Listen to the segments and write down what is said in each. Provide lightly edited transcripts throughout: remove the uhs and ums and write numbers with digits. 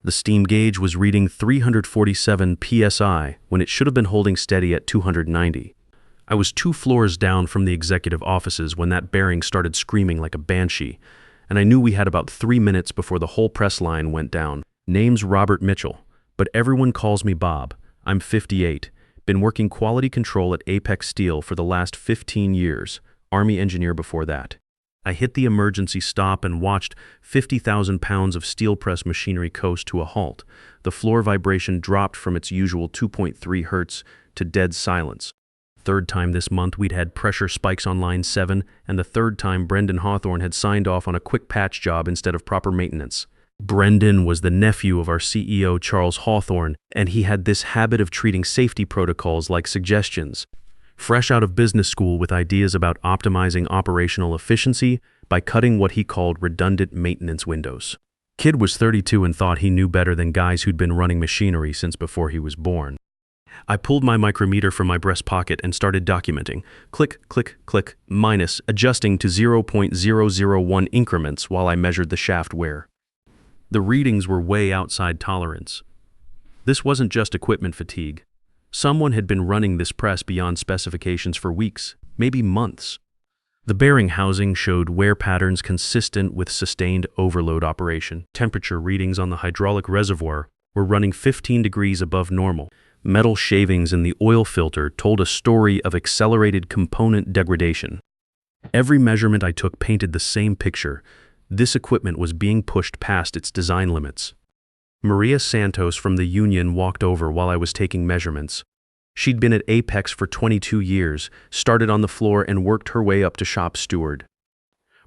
The steam gauge was reading 347 psi when it should have been holding steady at 290. I was 2 floors down from the executive offices when that bearing started screaming like a banshee, and I knew we had about 3 minutes before the whole press line went down. Name's Robert Mitchell, but everyone calls me Bob. I'm 58, been working quality control at Apex Steel for the last 15 years, Army engineer before that. I hit the emergency stop and watched 50,000 pounds of steel press machinery coast to a halt. The floor vibration dropped from its usual 2.3 hertz to dead silence. Third time this month we'd had pressure spikes on line 7, and the third time Brendan Hawthorne had signed off on a quick patch job instead of proper maintenance. Brendan was the nephew of our CEO Charles Hawthorne, and he had this habit of treating safety protocols like suggestions. Fresh out of business school with ideas about optimizing operational efficiency by cutting what he called redundant maintenance windows. Kid was 32 and thought he knew better than guys who'd been running machinery since before he was born. I pulled my micrometer from my breast pocket and started documenting. Click, click, click, minus, adjusting to 0.001 increments while I measured the shaft wear. The readings were way outside tolerance. This wasn't just equipment fatigue. Someone had been running this press beyond specifications for weeks, maybe months. The bearing housing showed wear patterns consistent with sustained overload operation. Temperature readings on the hydraulic reservoir were running 15 degrees above normal. Metal shavings in the oil filter told a story of accelerated component degradation. Every measurement I took painted the same picture. This equipment was being pushed past its design limits. Maria Santos from the union walked over while I was taking measurements. She'd been at Apex for 22 years, started on the floor and worked her way up to shop steward.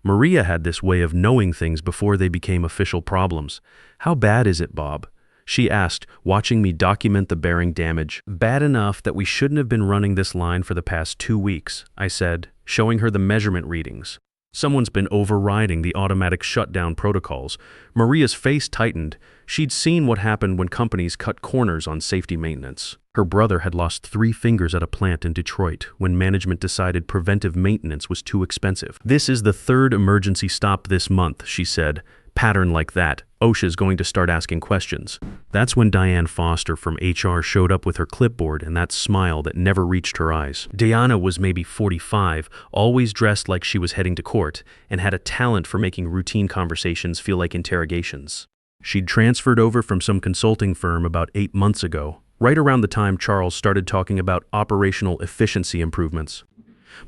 Maria had this way of knowing things before they became official problems. "How bad is it, Bob?" she asked, watching me document the bearing damage. "Bad enough that we shouldn't have been running this line for the past 2 weeks, I said, showing her the measurement readings. Someone's been overriding the automatic shutdown protocols. Maria's face tightened. She'd seen what happened when companies cut corners on safety maintenance. Her brother had lost 3 fingers at a plant in Detroit when management decided preventive maintenance was too expensive. "This is the 3rd emergency stop this month," she said. "Pattern like that. OSHA's going to start asking questions." That's when Diane Foster from HR showed up with her clipboard and that smile that never reached her eyes. Diana was maybe 45, always dressed like she was heading to court, and had a talent for making routine conversations feel like interrogations. She'd transferred over from some consulting firm about 8 months ago, right around the time Charles started talking about operational efficiency improvements.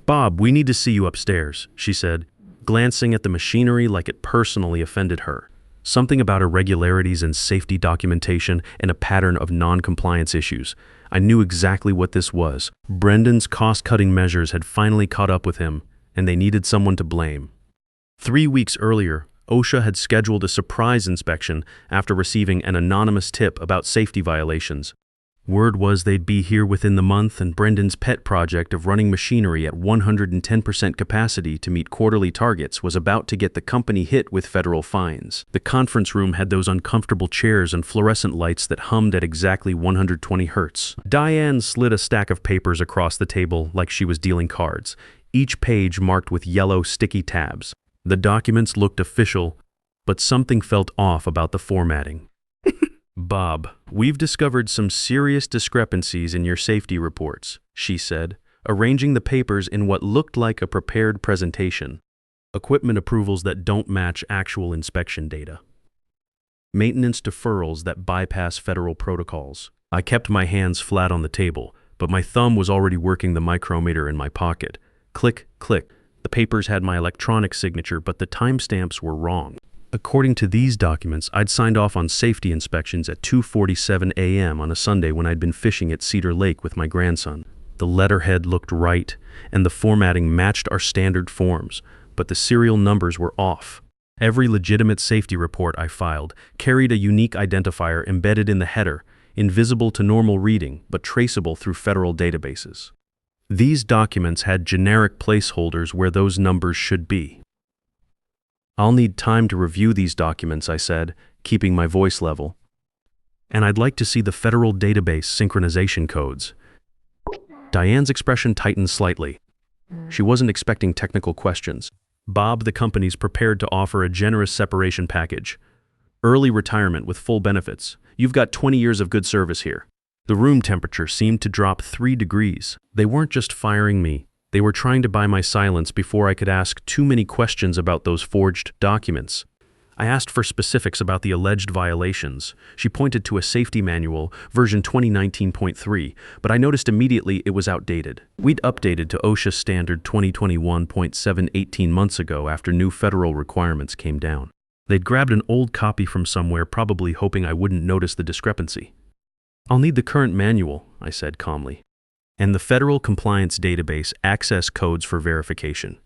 "Bob, we need to see you upstairs," she said, glancing at the machinery like it personally offended her. Something about irregularities in safety documentation and a pattern of non-compliance issues. I knew exactly what this was. Brendan's cost-cutting measures had finally caught up with him, and they needed someone to blame. 3 weeks earlier, OSHA had scheduled a surprise inspection after receiving an anonymous tip about safety violations. Word was they'd be here within the month, and Brendan's pet project of running machinery at 110% capacity to meet quarterly targets was about to get the company hit with federal fines. The conference room had those uncomfortable chairs and fluorescent lights that hummed at exactly 120 hertz. Diane slid a stack of papers across the table like she was dealing cards, each page marked with yellow sticky tabs. The documents looked official, but something felt off about the formatting. "Bob, we've discovered some serious discrepancies in your safety reports," she said, arranging the papers in what looked like a prepared presentation. "Equipment approvals that don't match actual inspection data. Maintenance deferrals that bypass federal protocols." I kept my hands flat on the table, but my thumb was already working the micrometer in my pocket. Click, click. The papers had my electronic signature, but the timestamps were wrong. According to these documents, I'd signed off on safety inspections at 2:47 a.m. on a Sunday when I'd been fishing at Cedar Lake with my grandson. The letterhead looked right, and the formatting matched our standard forms, but the serial numbers were off. Every legitimate safety report I filed carried a unique identifier embedded in the header, invisible to normal reading, but traceable through federal databases. These documents had generic placeholders where those numbers should be. "I'll need time to review these documents," I said, keeping my voice level. "And I'd like to see the federal database synchronization codes." Diane's expression tightened slightly. She wasn't expecting technical questions. "Bob, the company's prepared to offer a generous separation package. Early retirement with full benefits. You've got 20 years of good service here. The room temperature seemed to drop 3 degrees. They weren't just firing me. They were trying to buy my silence before I could ask too many questions about those forged documents. I asked for specifics about the alleged violations. She pointed to a safety manual, version 2019.3, but I noticed immediately it was outdated. We'd updated to OSHA standard 2021.7 18 months ago after new federal requirements came down. They'd grabbed an old copy from somewhere, probably hoping I wouldn't notice the discrepancy. "I'll need the current manual," I said calmly, "and the Federal Compliance Database access codes for verification."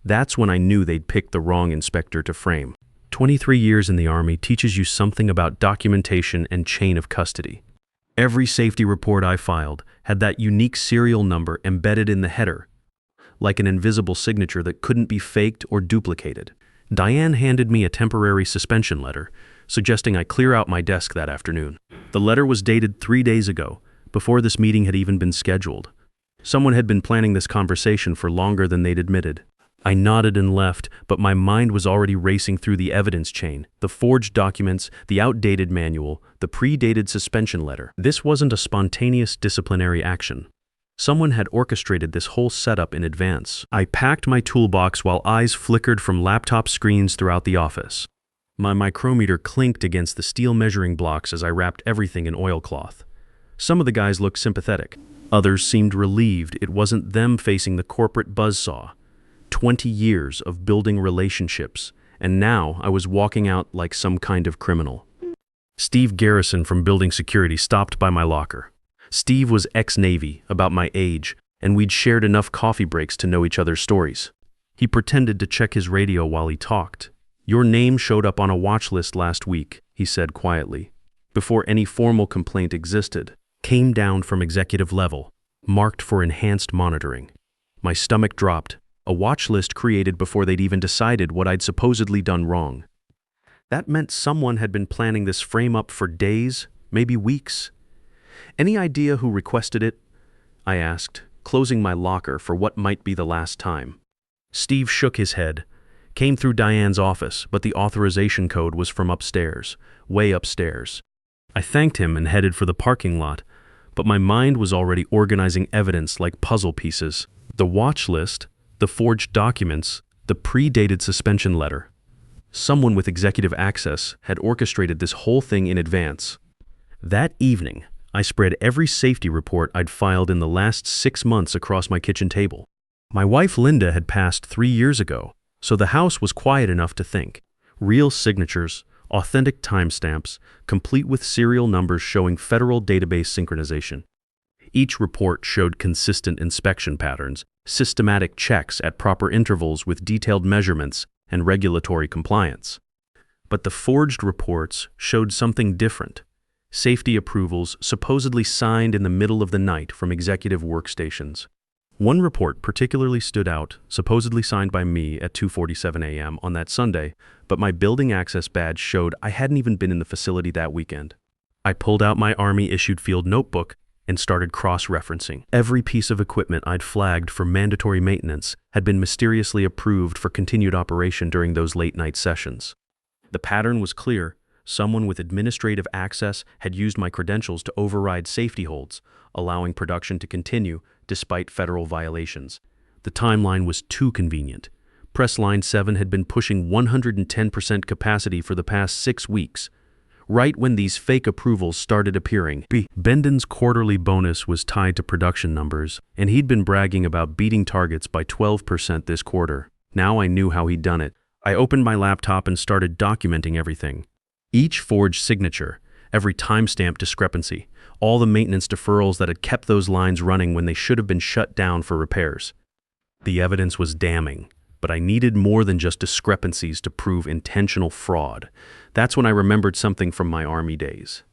That's when I knew they'd picked the wrong inspector to frame. 23 years in the Army teaches you something about documentation and chain of custody. Every safety report I filed had that unique serial number embedded in the header, like an invisible signature that couldn't be faked or duplicated. Diane handed me a temporary suspension letter, suggesting I clear out my desk that afternoon. The letter was dated 3 days ago, before this meeting had even been scheduled. Someone had been planning this conversation for longer than they'd admitted. I nodded and left, but my mind was already racing through the evidence chain, the forged documents, the outdated manual, the predated suspension letter. This wasn't a spontaneous disciplinary action. Someone had orchestrated this whole setup in advance. I packed my toolbox while eyes flickered from laptop screens throughout the office. My micrometer clinked against the steel measuring blocks as I wrapped everything in oilcloth. Some of the guys looked sympathetic. Others seemed relieved it wasn't them facing the corporate buzzsaw. 20 years of building relationships, and now I was walking out like some kind of criminal. Steve Garrison from Building Security stopped by my locker. Steve was ex-Navy, about my age, and we'd shared enough coffee breaks to know each other's stories. He pretended to check his radio while he talked. "Your name showed up on a watch list last week," he said quietly, before any formal complaint existed. "Came down from executive level, marked for enhanced monitoring." My stomach dropped. A watch list created before they'd even decided what I'd supposedly done wrong. That meant someone had been planning this frame-up for days, maybe weeks. "Any idea who requested it?" I asked, closing my locker for what might be the last time. Steve shook his head. "Came through Diane's office, but the authorization code was from upstairs, way upstairs." I thanked him and headed for the parking lot, but my mind was already organizing evidence like puzzle pieces. The watch list, the forged documents, the predated suspension letter. Someone with executive access had orchestrated this whole thing in advance. That evening, I spread every safety report I'd filed in the last 6 months across my kitchen table. My wife Linda had passed 3 years ago, so the house was quiet enough to think. Real signatures, authentic timestamps, complete with serial numbers showing federal database synchronization. Each report showed consistent inspection patterns, systematic checks at proper intervals with detailed measurements and regulatory compliance. But the forged reports showed something different. Safety approvals supposedly signed in the middle of the night from executive workstations. One report particularly stood out, supposedly signed by me at 2:47 a.m. on that Sunday, but my building access badge showed I hadn't even been in the facility that weekend. I pulled out my Army-issued field notebook and started cross-referencing. Every piece of equipment I'd flagged for mandatory maintenance had been mysteriously approved for continued operation during those late-night sessions. The pattern was clear. Someone with administrative access had used my credentials to override safety holds, allowing production to continue despite federal violations. The timeline was too convenient. Press Line 7 had been pushing 110% capacity for the past 6 weeks. Right when these fake approvals started appearing, Bendon's quarterly bonus was tied to production numbers, and he'd been bragging about beating targets by 12% this quarter. Now I knew how he'd done it. I opened my laptop and started documenting everything. Each forged signature, every timestamp discrepancy, all the maintenance deferrals that had kept those lines running when they should have been shut down for repairs. The evidence was damning, but I needed more than just discrepancies to prove intentional fraud. That's when I remembered something from my Army days.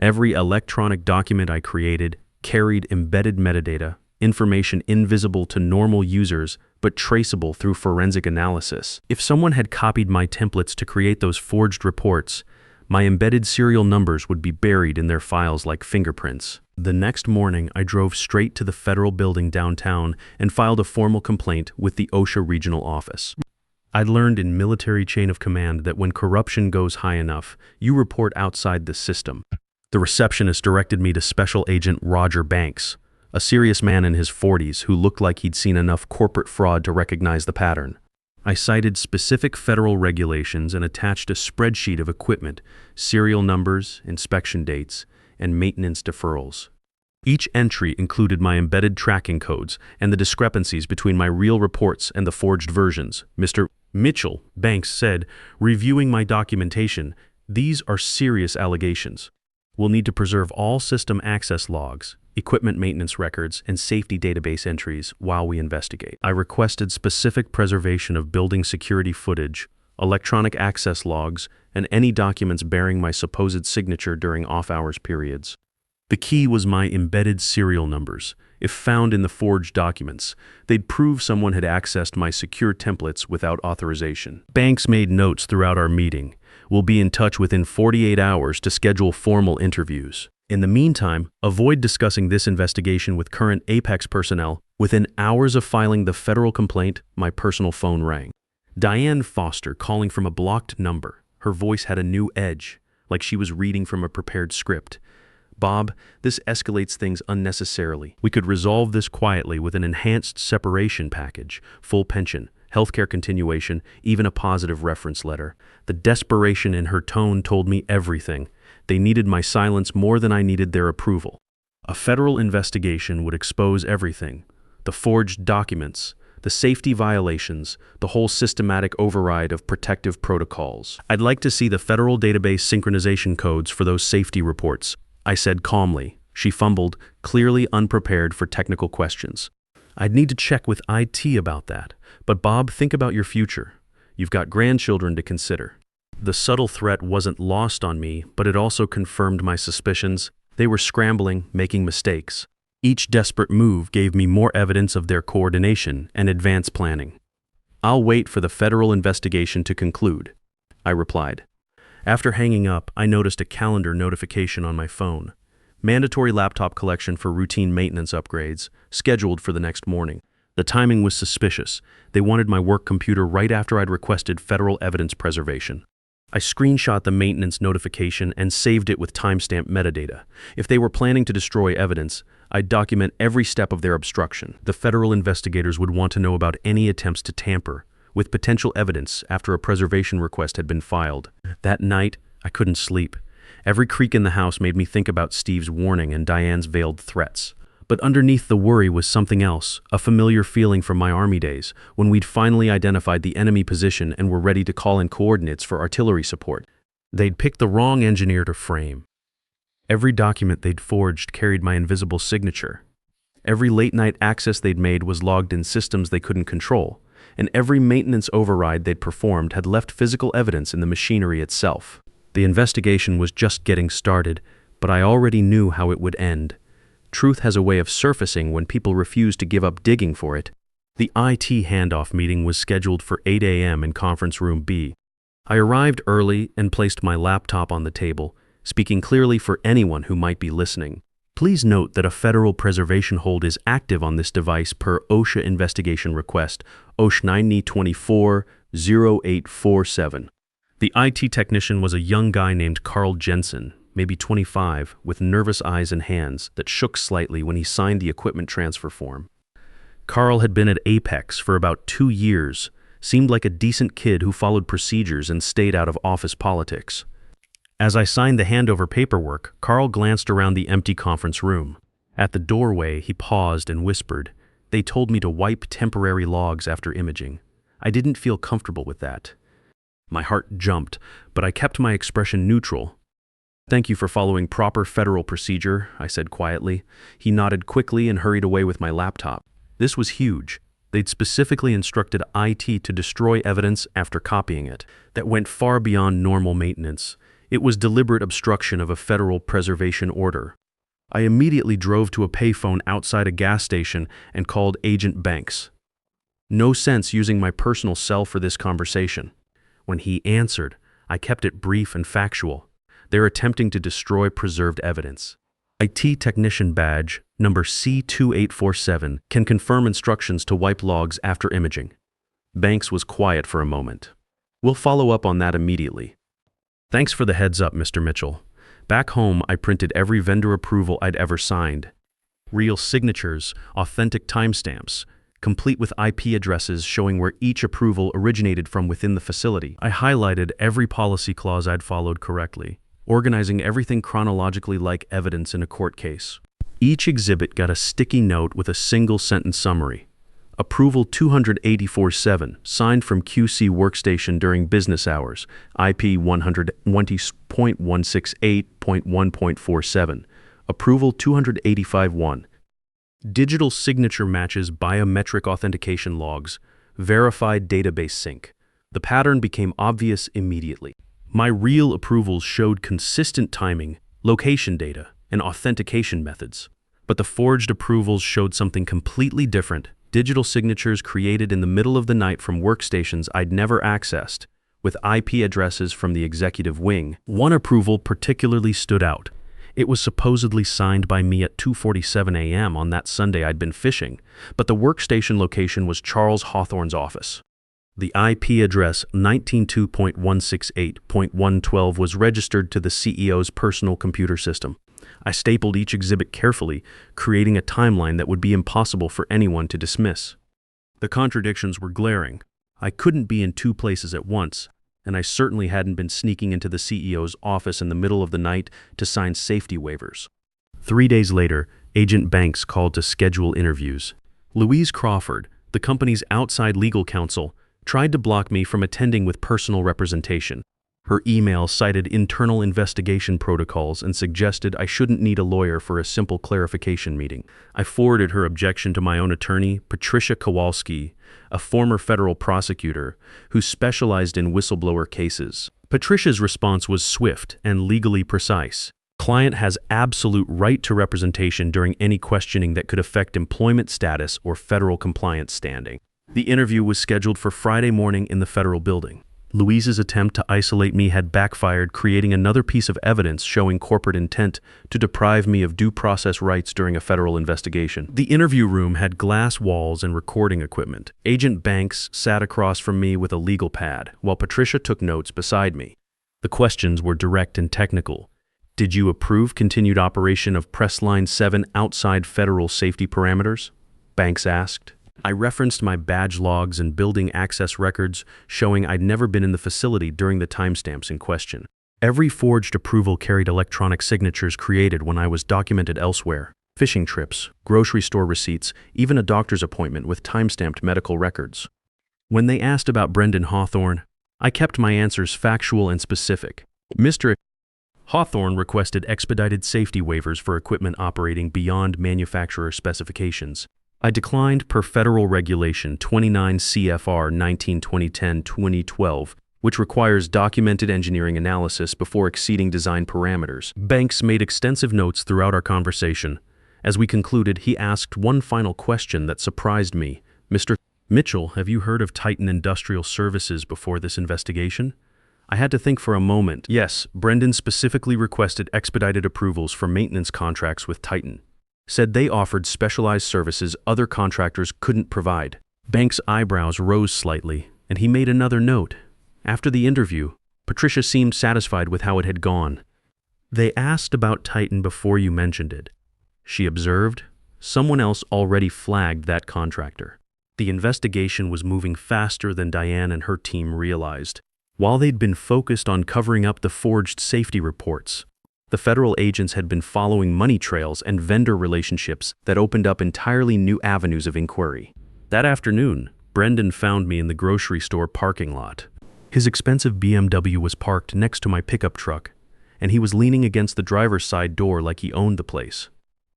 Every electronic document I created carried embedded metadata, information invisible to normal users but traceable through forensic analysis. If someone had copied my templates to create those forged reports, my embedded serial numbers would be buried in their files like fingerprints. The next morning, I drove straight to the federal building downtown and filed a formal complaint with the OSHA regional office. I learned in military chain of command that when corruption goes high enough, you report outside the system. The receptionist directed me to Special Agent Roger Banks, a serious man in his 40s who looked like he'd seen enough corporate fraud to recognize the pattern. I cited specific federal regulations and attached a spreadsheet of equipment, serial numbers, inspection dates, and maintenance deferrals. Each entry included my embedded tracking codes and the discrepancies between my real reports and the forged versions. Mr. Mitchell, Banks said, reviewing my documentation, "These are serious allegations. We'll need to preserve all system access logs, equipment maintenance records, and safety database entries while we investigate." I requested specific preservation of building security footage, electronic access logs, and any documents bearing my supposed signature during off-hours periods. The key was my embedded serial numbers. If found in the forged documents, they'd prove someone had accessed my secure templates without authorization. Banks made notes throughout our meeting. "We'll be in touch within 48 hours to schedule formal interviews. In the meantime, avoid discussing this investigation with current Apex personnel." Within hours of filing the federal complaint, my personal phone rang. Diane Foster calling from a blocked number. Her voice had a new edge, like she was reading from a prepared script. "Bob, this escalates things unnecessarily. We could resolve this quietly with an enhanced separation package, full pension, healthcare continuation, even a positive reference letter." The desperation in her tone told me everything. They needed my silence more than I needed their approval. A federal investigation would expose everything: the forged documents, the safety violations, the whole systematic override of protective protocols. "I'd like to see the federal database synchronization codes for those safety reports," I said calmly. She fumbled, clearly unprepared for technical questions. "I'd need to check with IT about that. But Bob, think about your future. You've got grandchildren to consider." The subtle threat wasn't lost on me, but it also confirmed my suspicions. They were scrambling, making mistakes. Each desperate move gave me more evidence of their coordination and advanced planning. "I'll wait for the federal investigation to conclude," I replied. After hanging up, I noticed a calendar notification on my phone. Mandatory laptop collection for routine maintenance upgrades, scheduled for the next morning. The timing was suspicious. They wanted my work computer right after I'd requested federal evidence preservation. I screenshot the maintenance notification and saved it with timestamp metadata. If they were planning to destroy evidence, I'd document every step of their obstruction. The federal investigators would want to know about any attempts to tamper with potential evidence after a preservation request had been filed. That night, I couldn't sleep. Every creak in the house made me think about Steve's warning and Diane's veiled threats. But underneath the worry was something else, a familiar feeling from my Army days, when we'd finally identified the enemy position and were ready to call in coordinates for artillery support. They'd picked the wrong engineer to frame. Every document they'd forged carried my invisible signature. Every late-night access they'd made was logged in systems they couldn't control, and every maintenance override they'd performed had left physical evidence in the machinery itself. The investigation was just getting started, but I already knew how it would end. Truth has a way of surfacing when people refuse to give up digging for it. The IT handoff meeting was scheduled for 8 a.m. in conference room B. I arrived early and placed my laptop on the table, speaking clearly for anyone who might be listening. Please note that a federal preservation hold is active on this device per OSHA investigation request, OSHA 9024-0847. The IT technician was a young guy named Carl Jensen, maybe 25, with nervous eyes and hands that shook slightly when he signed the equipment transfer form. Carl had been at Apex for about 2 years, seemed like a decent kid who followed procedures and stayed out of office politics. As I signed the handover paperwork, Carl glanced around the empty conference room. At the doorway, he paused and whispered, "They told me to wipe temporary logs after imaging." I didn't feel comfortable with that. My heart jumped, but I kept my expression neutral. "Thank you for following proper federal procedure," I said quietly. He nodded quickly and hurried away with my laptop. This was huge. They'd specifically instructed IT to destroy evidence after copying it. That went far beyond normal maintenance. It was deliberate obstruction of a federal preservation order. I immediately drove to a payphone outside a gas station and called Agent Banks. No sense using my personal cell for this conversation. When he answered, I kept it brief and factual. They're attempting to destroy preserved evidence. IT technician badge, number C2847, can confirm instructions to wipe logs after imaging. Banks was quiet for a moment. We'll follow up on that immediately. Thanks for the heads up, Mr. Mitchell. Back home, I printed every vendor approval I'd ever signed. Real signatures, authentic timestamps, complete with IP addresses showing where each approval originated from within the facility. I highlighted every policy clause I'd followed correctly, organizing everything chronologically like evidence in a court case. Each exhibit got a sticky note with a single sentence summary. Approval 284-7, signed from QC workstation during business hours, IP 120.168.1.47. Approval 285-1. Digital signature matches biometric authentication logs, verified database sync. The pattern became obvious immediately. My real approvals showed consistent timing, location data, and authentication methods. But the forged approvals showed something completely different. Digital signatures created in the middle of the night from workstations I'd never accessed, with IP addresses from the executive wing. One approval particularly stood out. It was supposedly signed by me at 2:47 a.m. on that Sunday I'd been fishing, but the workstation location was Charles Hawthorne's office. The IP address 192.168.112 was registered to the CEO's personal computer system. I stapled each exhibit carefully, creating a timeline that would be impossible for anyone to dismiss. The contradictions were glaring. I couldn't be in two places at once, and I certainly hadn't been sneaking into the CEO's office in the middle of the night to sign safety waivers. 3 days later, Agent Banks called to schedule interviews. Louise Crawford, the company's outside legal counsel, tried to block me from attending with personal representation. Her email cited internal investigation protocols and suggested I shouldn't need a lawyer for a simple clarification meeting. I forwarded her objection to my own attorney, Patricia Kowalski, a former federal prosecutor who specialized in whistleblower cases. Patricia's response was swift and legally precise. Client has absolute right to representation during any questioning that could affect employment status or federal compliance standing. The interview was scheduled for Friday morning in the federal building. Louise's attempt to isolate me had backfired, creating another piece of evidence showing corporate intent to deprive me of due process rights during a federal investigation. The interview room had glass walls and recording equipment. Agent Banks sat across from me with a legal pad, while Patricia took notes beside me. The questions were direct and technical. Did you approve continued operation of Press Line 7 outside federal safety parameters? Banks asked. I referenced my badge logs and building access records showing I'd never been in the facility during the timestamps in question. Every forged approval carried electronic signatures created when I was documented elsewhere. Fishing trips, grocery store receipts, even a doctor's appointment with timestamped medical records. When they asked about Brendan Hawthorne, I kept my answers factual and specific. Mr. Hawthorne requested expedited safety waivers for equipment operating beyond manufacturer specifications. I declined per federal regulation 29 CFR 19-2010-2012, which requires documented engineering analysis before exceeding design parameters. Banks made extensive notes throughout our conversation. As we concluded, he asked one final question that surprised me. Mr. Mitchell, have you heard of Titan Industrial Services before this investigation? I had to think for a moment. Yes, Brendan specifically requested expedited approvals for maintenance contracts with Titan. Said they offered specialized services other contractors couldn't provide. Banks' eyebrows rose slightly, and he made another note. After the interview, Patricia seemed satisfied with how it had gone. They asked about Titan before you mentioned it. She observed, someone else already flagged that contractor. The investigation was moving faster than Diane and her team realized. While they'd been focused on covering up the forged safety reports, the federal agents had been following money trails and vendor relationships that opened up entirely new avenues of inquiry. That afternoon, Brendan found me in the grocery store parking lot. His expensive BMW was parked next to my pickup truck, and he was leaning against the driver's side door like he owned the place.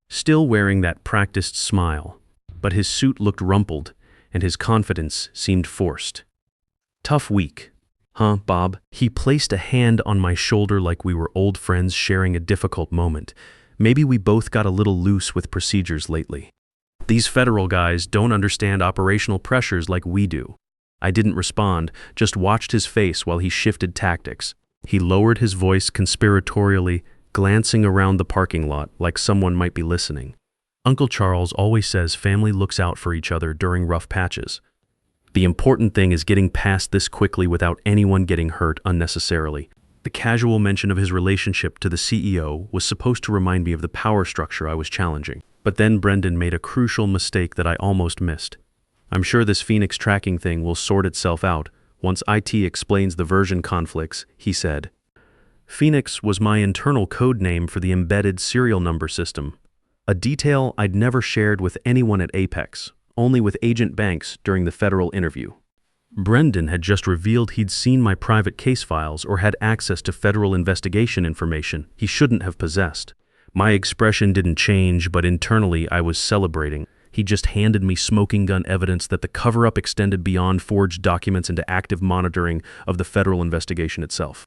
Still wearing that practiced smile, but his suit looked rumpled, and his confidence seemed forced. Tough week. Huh, Bob? He placed a hand on my shoulder like we were old friends sharing a difficult moment. Maybe we both got a little loose with procedures lately. These federal guys don't understand operational pressures like we do. I didn't respond, just watched his face while he shifted tactics. He lowered his voice conspiratorially, glancing around the parking lot like someone might be listening. Uncle Charles always says family looks out for each other during rough patches. The important thing is getting past this quickly without anyone getting hurt unnecessarily. The casual mention of his relationship to the CEO was supposed to remind me of the power structure I was challenging. But then Brendan made a crucial mistake that I almost missed. I'm sure this Phoenix tracking thing will sort itself out once IT explains the version conflicts, he said. Phoenix was my internal code name for the embedded serial number system, a detail I'd never shared with anyone at Apex, only with Agent Banks during the federal interview. Brendan had just revealed he'd seen my private case files or had access to federal investigation information he shouldn't have possessed. My expression didn't change, but internally I was celebrating. He just handed me smoking gun evidence that the cover-up extended beyond forged documents into active monitoring of the federal investigation itself.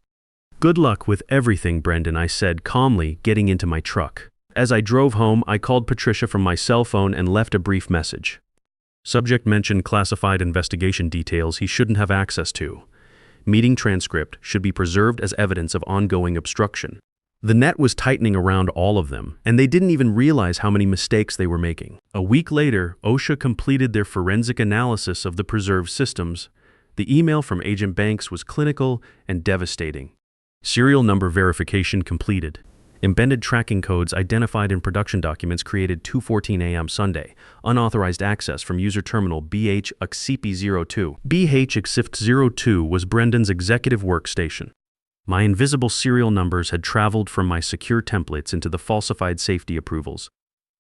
Good luck with everything, Brendan, I said calmly, getting into my truck. As I drove home, I called Patricia from my cell phone and left a brief message. Subject mentioned classified investigation details he shouldn't have access to. Meeting transcript should be preserved as evidence of ongoing obstruction. The net was tightening around all of them, and they didn't even realize how many mistakes they were making. A week later, OSHA completed their forensic analysis of the preserved systems. The email from Agent Banks was clinical and devastating. Serial number verification completed. Embedded tracking codes identified in production documents created 2:14 a.m. Sunday. Unauthorized access from user terminal BH-ACP02. BH-ACP02 was Brendan's executive workstation. My invisible serial numbers had traveled from my secure templates into the falsified safety approvals,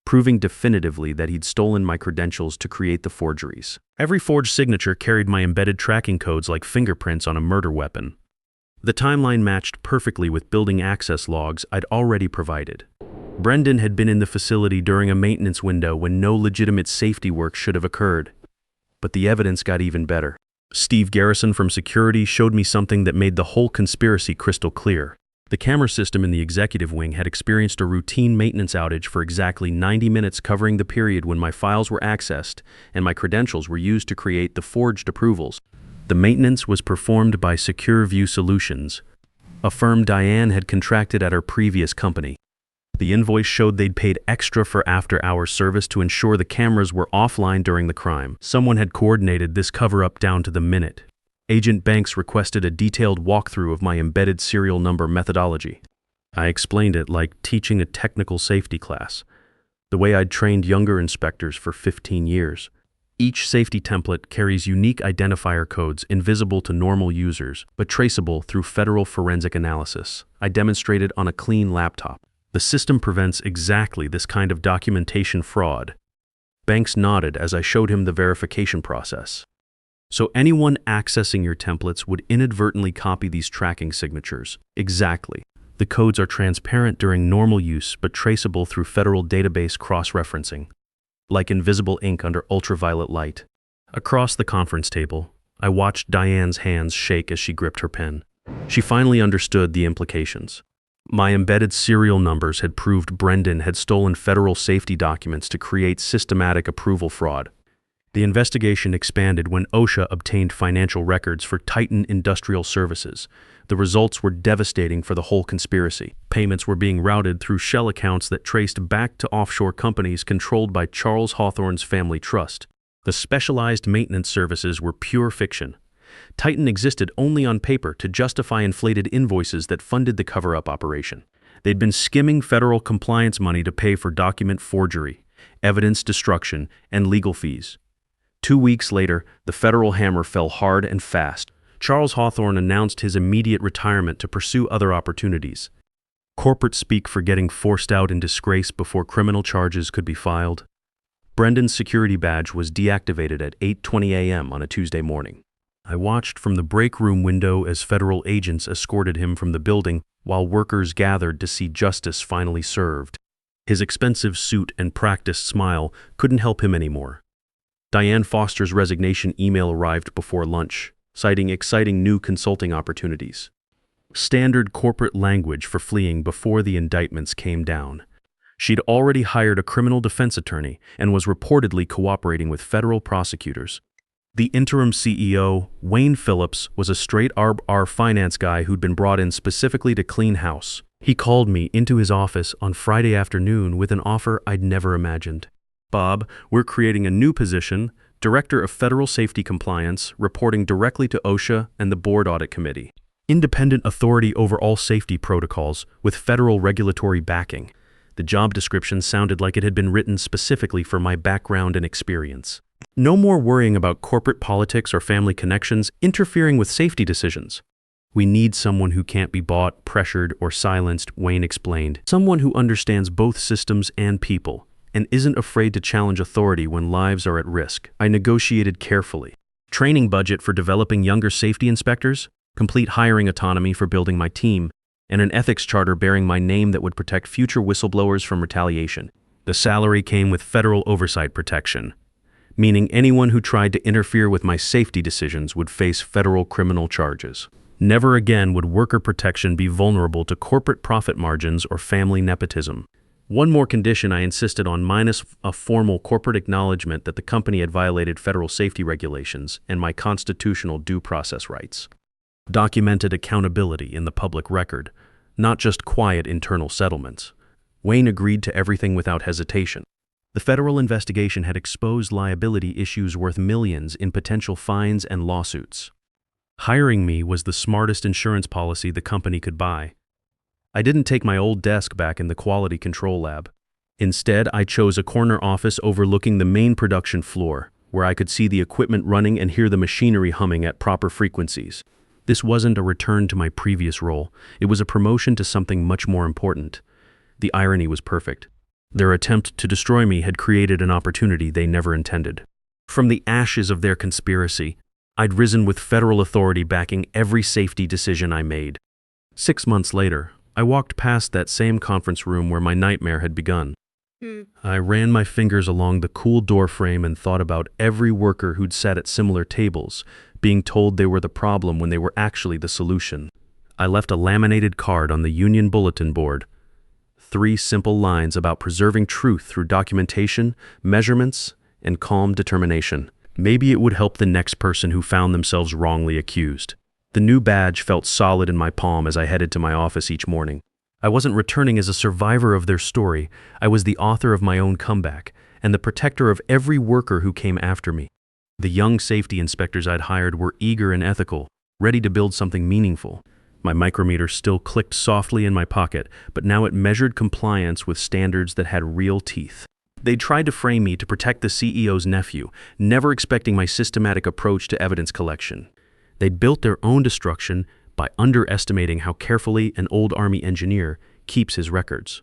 proving definitively that he'd stolen my credentials to create the forgeries. Every forged signature carried my embedded tracking codes like fingerprints on a murder weapon. The timeline matched perfectly with building access logs I'd already provided. Brendan had been in the facility during a maintenance window when no legitimate safety work should have occurred. But the evidence got even better. Steve Garrison from security showed me something that made the whole conspiracy crystal clear. The camera system in the executive wing had experienced a routine maintenance outage for exactly 90 minutes, covering the period when my files were accessed and my credentials were used to create the forged approvals. The maintenance was performed by Secure View Solutions, a firm Diane had contracted at her previous company. The invoice showed they'd paid extra for after-hours service to ensure the cameras were offline during the crime. Someone had coordinated this cover-up down to the minute. Agent Banks requested a detailed walkthrough of my embedded serial number methodology. I explained it like teaching a technical safety class, the way I'd trained younger inspectors for 15 years. Each safety template carries unique identifier codes invisible to normal users, but traceable through federal forensic analysis. I demonstrated on a clean laptop. The system prevents exactly this kind of documentation fraud. Banks nodded as I showed him the verification process. So anyone accessing your templates would inadvertently copy these tracking signatures. Exactly. The codes are transparent during normal use, but traceable through federal database cross-referencing, like invisible ink under ultraviolet light. Across the conference table, I watched Diane's hands shake as she gripped her pen. She finally understood the implications. My embedded serial numbers had proved Brendan had stolen federal safety documents to create systematic approval fraud. The investigation expanded when OSHA obtained financial records for Titan Industrial Services. The results were devastating for the whole conspiracy. Payments were being routed through shell accounts that traced back to offshore companies controlled by Charles Hawthorne's family trust. The specialized maintenance services were pure fiction. Titan existed only on paper to justify inflated invoices that funded the cover-up operation. They'd been skimming federal compliance money to pay for document forgery, evidence destruction, and legal fees. 2 weeks later, the federal hammer fell hard and fast. Charles Hawthorne announced his immediate retirement to pursue other opportunities. Corporate speak for getting forced out in disgrace before criminal charges could be filed. Brendan's security badge was deactivated at 8:20 a.m. on a Tuesday morning. I watched from the break room window as federal agents escorted him from the building while workers gathered to see justice finally served. His expensive suit and practiced smile couldn't help him anymore. Diane Foster's resignation email arrived before lunch, citing exciting new consulting opportunities. Standard corporate language for fleeing before the indictments came down. She'd already hired a criminal defense attorney and was reportedly cooperating with federal prosecutors. The interim CEO, Wayne Phillips, was a straight R finance guy who'd been brought in specifically to clean house. He called me into his office on Friday afternoon with an offer I'd never imagined. "Bob, we're creating a new position, Director of Federal Safety Compliance, reporting directly to OSHA and the Board Audit Committee. Independent authority over all safety protocols, with federal regulatory backing. The job description sounded like it had been written specifically for my background and experience. No more worrying about corporate politics or family connections interfering with safety decisions. We need someone who can't be bought, pressured, or silenced, Wayne explained. Someone who understands both systems and people, and isn't afraid to challenge authority when lives are at risk. I negotiated carefully. Training budget for developing younger safety inspectors, complete hiring autonomy for building my team, and an ethics charter bearing my name that would protect future whistleblowers from retaliation. The salary came with federal oversight protection, meaning anyone who tried to interfere with my safety decisions would face federal criminal charges. Never again would worker protection be vulnerable to corporate profit margins or family nepotism. One more condition I insisted on, minus a formal corporate acknowledgement that the company had violated federal safety regulations and my constitutional due process rights. Documented accountability in the public record, not just quiet internal settlements. Wayne agreed to everything without hesitation. The federal investigation had exposed liability issues worth millions in potential fines and lawsuits. Hiring me was the smartest insurance policy the company could buy. I didn't take my old desk back in the quality control lab. Instead, I chose a corner office overlooking the main production floor, where I could see the equipment running and hear the machinery humming at proper frequencies. This wasn't a return to my previous role. It was a promotion to something much more important. The irony was perfect. Their attempt to destroy me had created an opportunity they never intended. From the ashes of their conspiracy, I'd risen with federal authority backing every safety decision I made. 6 months later, I walked past that same conference room where my nightmare had begun. I ran my fingers along the cool doorframe and thought about every worker who'd sat at similar tables, being told they were the problem when they were actually the solution. I left a laminated card on the union bulletin board. 3 simple lines about preserving truth through documentation, measurements, and calm determination. Maybe it would help the next person who found themselves wrongly accused. The new badge felt solid in my palm as I headed to my office each morning. I wasn't returning as a survivor of their story. I was the author of my own comeback, and the protector of every worker who came after me. The young safety inspectors I'd hired were eager and ethical, ready to build something meaningful. My micrometer still clicked softly in my pocket, but now it measured compliance with standards that had real teeth. They tried to frame me to protect the CEO's nephew, never expecting my systematic approach to evidence collection. They'd built their own destruction by underestimating how carefully an old Army engineer keeps his records.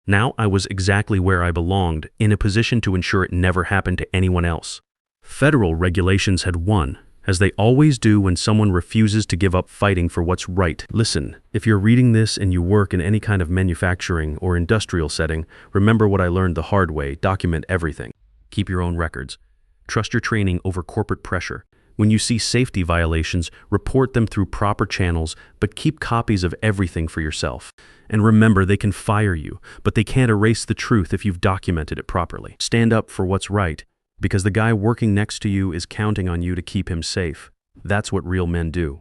Now I was exactly where I belonged, in a position to ensure it never happened to anyone else. Federal regulations had won, as they always do when someone refuses to give up fighting for what's right. Listen, if you're reading this and you work in any kind of manufacturing or industrial setting, remember what I learned the hard way: document everything. Keep your own records. Trust your training over corporate pressure. When you see safety violations, report them through proper channels, but keep copies of everything for yourself. And remember, they can fire you, but they can't erase the truth if you've documented it properly. Stand up for what's right, because the guy working next to you is counting on you to keep him safe. That's what real men do.